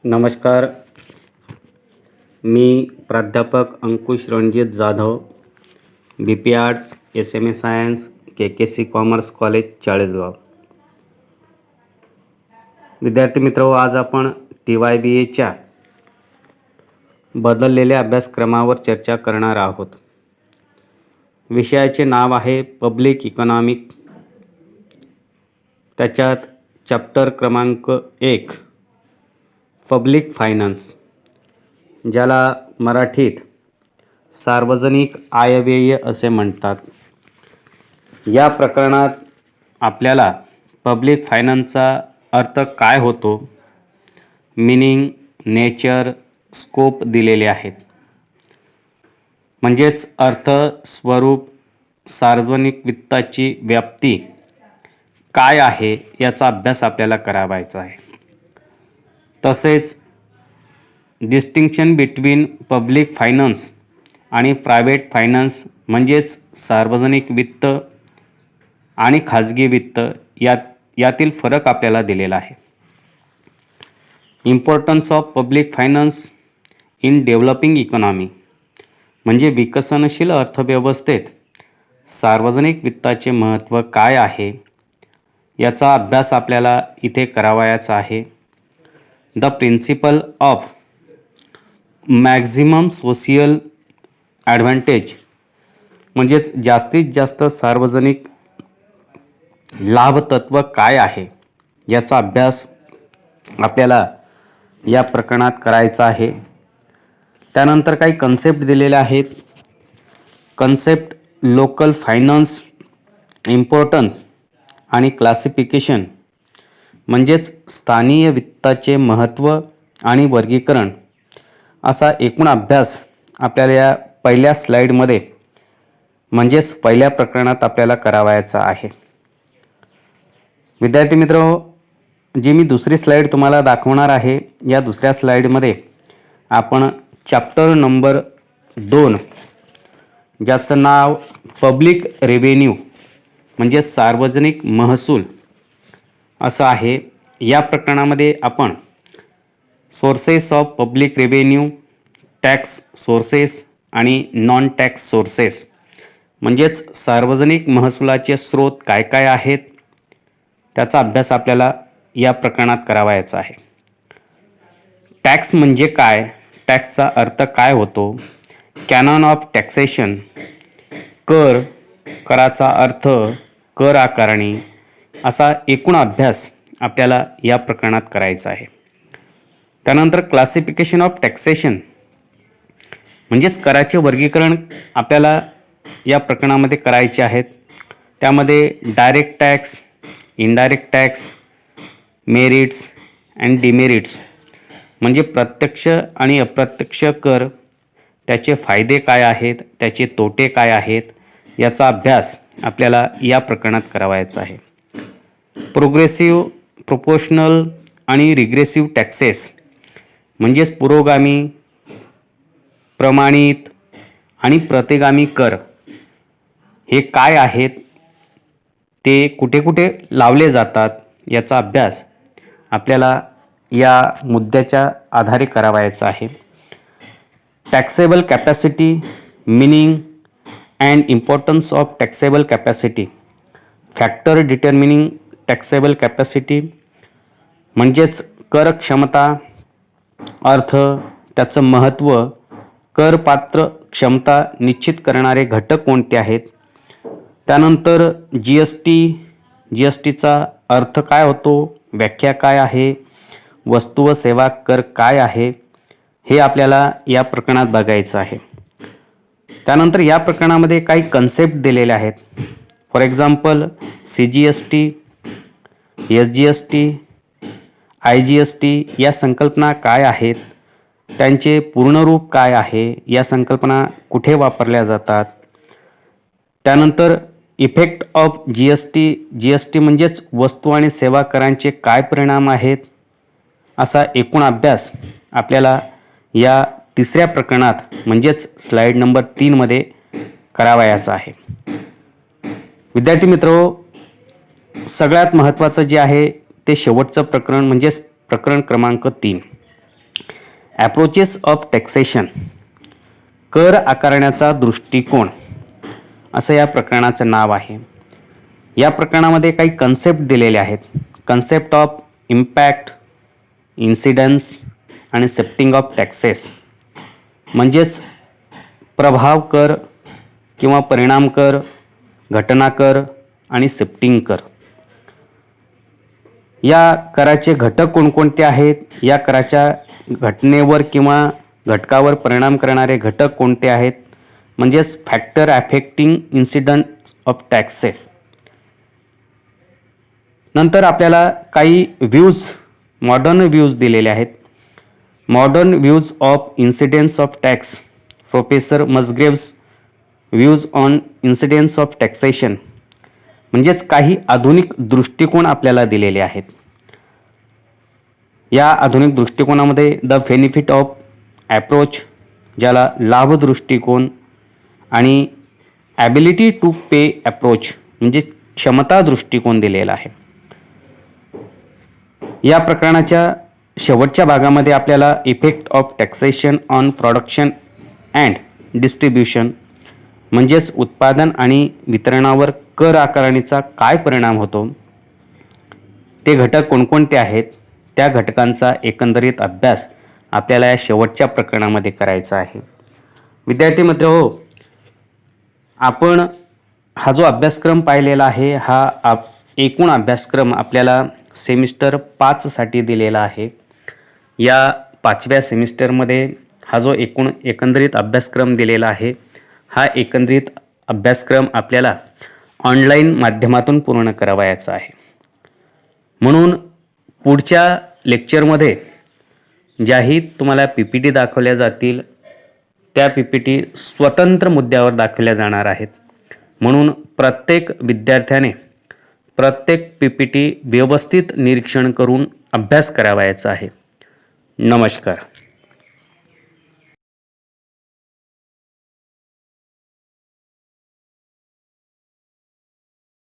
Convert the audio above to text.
नमस्कार. मी प्राध्यापक Ankush Ranjit Jadhav, B P arts, SMA science, KKC commerce college Chalisgaon. विद्यार्थी मित्र, आज आपण TYBAच्या बदललेल्या अभ्यासक्रमावर चर्चा करणार आहोत. विषयाचे नाव आहे पब्लिक इकॉनॉमिक. त्याच्यात चॅप्टर क्रमांक 1 पब्लिक फायनान्स, ज्याला मराठीत सार्वजनिक आयव्यय असे म्हणतात. या प्रकरणात आपल्याला पब्लिक फायनान्सचा अर्थ काय होतो, मीनिंग, नेचर, स्कोप दिलेले आहेत. म्हणजेच अर्थ, स्वरूप, सार्वजनिक वित्ताची व्याप्ती काय आहे याचा अभ्यास आपल्याला करावायचा आहे. तसेच डिस्टिंक्शन बिटवीन पब्लिक फायनान्स आणि प्रायव्हेट फायनान्स म्हणजेच सार्वजनिक वित्त आणि खाजगी वित्त यातील फरक आपल्याला दिलेला आहे. Importance of public finance in developing economy म्हणजे विकसनशील अर्थव्यवस्थेत सार्वजनिक वित्ताचे महत्त्व काय आहे याचा अभ्यास आपल्याला इथे करावायचा आहे. The principle of maximum social advantage म्हणजेच जास्तीत जास्त सार्वजनिक लाभ तत्व काय आहे याचा अभ्यास आपल्याला या प्रकरणात करायचा आहे. त्यानंतर काही कन्सेप्ट दिलेल्या आहेत. कन्सेप्ट लोकल फायनान्स, इम्पॉर्टन्स आणि क्लासिफिकेशन म्हणजेच स्थानिक वित्ताचे महत्त्व आणि वर्गीकरण असा एकूण अभ्यास आपल्याला या पहिल्या स्लाईडमध्ये म्हणजेच पहिल्या प्रकरणात आपल्याला करावायचा आहे. विद्यार्थी मित्र, जी मी दुसरी स्लाईड तुम्हाला दाखवणार आहे, या दुसऱ्या स्लाईडमध्ये आपण चॅप्टर नंबर 2 ज्याचं नाव पब्लिक रेव्हेन्यू म्हणजे सार्वजनिक महसूल असं आहे. या प्रकरणामध्ये आपण sources of public revenue, tax sources आणि नॉन टॅक्स सोर्सेस म्हणजेच सार्वजनिक महसुलाचे स्रोत काय काय आहेत त्याचा अभ्यास आपल्याला या प्रकरणात करावायचा आहे. टॅक्स म्हणजे काय, टॅक्सचा अर्थ काय होतो, कॅनॉन ऑफ टॅक्सेशन, कर, कराचा अर्थ, कर आकारणी असा एकूण अभ्यास आपल्याला या प्रकरणात करायचा आहे. त्यानंतर क्लासिफिकेशन ऑफ टॅक्सेशन म्हणजेच कराचे वर्गीकरण आपल्याला या प्रकरणामध्ये करायचे आहेत. त्यामध्ये direct tax, indirect tax, merits and demerits म्हणजे प्रत्यक्ष आणि अप्रत्यक्ष कर, त्याचे फायदे काय आहेत, त्याचे तोटे काय आहेत याचा अभ्यास आपल्याला या प्रकरणात करावायचा आहे. प्रोग्रेसिव्ह, प्रोपोर्शनल आणि रिग्रेसिव्ह टॅक्सेस म्हणजेच पुरोगामी, प्रमाणित आणि प्रतिगामी कर हे काय आहेत, ते कुठे कुठे लावले जातात याचा अभ्यास आपल्याला या मुद्द्याच्या आधारे करावायचा आहे. Taxable capacity, meaning and importance of taxable capacity, factor determining taxable capacity म्हणजेच कर क्षमता, अर्थ, त्याचं महत्त्व, करपात्र क्षमता निश्चित करणारे घटक कोणते आहेत. त्यानंतर जीएसटीचा अर्थ काय होतो, व्याख्या काय आहे, वस्तू व सेवा कर काय आहे हे आपल्याला या प्रकरणात बघायचं आहे. त्यानंतर या प्रकरणामध्ये काही कन्सेप्ट दिलेले आहेत. For example CGST, SGST, IGST या संकल्पना काय आहेत, त्यांचे पूर्णरूप काय आहे, या संकल्पना कुठे वापरल्या जातात. त्यानंतर इफेक्ट ऑफ GST म्हणजेच वस्तू आणि सेवा करांचे काय परिणाम आहेत असा एकूण अभ्यास आपल्याला या तिसऱ्या प्रकरणात म्हणजेच स्लाईड नंबर 3 मध्ये करावायचा आहे. विद्यार्थी मित्र, सगळ्यात महत्त्वाचं जे आहे ते शेवटचं प्रकरण म्हणजेच प्रकरण क्रमांक 3. ॲप्रोचेस ऑफ टॅक्सेशन, कर आकारण्याचा दृष्टिकोन, असं या प्रकरणाचं नाव आहे. या प्रकरणामध्ये काही कन्सेप्ट दिलेले आहेत. कन्सेप्ट ऑफ इम्पॅक्ट, इन्सिडन्स आणि शिफ्टिंग ऑफ टॅक्सेस, म्हणजेच प्रभाव कर किंवा परिणाम कर, घटना कर आणि शिफ्टिंग कर. या कराचे घटक कोणकोणते आहेत, या कराच्या घटनेवर किंवा घटकावर परिणाम करणारे घटक कोणते आहेत, म्हणजेच factor affecting incidence of taxes. नंतर आपल्याला काही व्ह्यूज, मॉडर्न व्ह्यूज दिलेले आहेत. Modern views of incidence of tax, professor Musgrave's views on incidence of taxation, म्हणजेच काही आधुनिक दृष्टिकोन आपल्याला दिलेले आहेत. या आधुनिक दृष्टिकोनामध्ये द बेनिफिट ऑफ ॲप्रोच, ज्याला लाभ दृष्टिकोन, आणि ॲबिलिटी टू पे ॲप्रोच, म्हणजे क्षमता दृष्टिकोन दिलेला आहे. या प्रकरणाच्या शेवटच्या भागामध्ये आपल्याला effect of taxation on production and distribution, म्हणजेच उत्पादन आणि वितरणावर कर आकारणीचा काय परिणाम होतो, ते घटक कोणकोणते आहेत, त्या घटकांचा एकंदरीत अभ्यास आपल्याला या शेवटच्या प्रकरणामध्ये करायचा आहे. विद्यार्थी मित्र हो, आपण हा जो अभ्यासक्रम पाहिलेला आहे, हा एकूण अभ्यासक्रम आपल्याला सेमिस्टर 5 साठी दिलेला आहे. या 5व्या सेमिस्टरमध्ये हा जो एकंदरीत अभ्यासक्रम दिलेला आहे, हा एकंदरीत अभ्यासक्रम आपल्याला ऑनलाईन माध्यमातून पूर्ण करावयाचा आहे. म्हणून पुढच्या लेक्चरमध्ये ज्याही तुम्हाला PPT दाखवल्या जातील, त्या PPT स्वतंत्र मुद्द्यावर दाखवल्या जाणार आहेत. म्हणून प्रत्येक विद्यार्थ्याने प्रत्येक PPT व्यवस्थित निरीक्षण करून अभ्यास करावयाचा आहे. नमस्कार.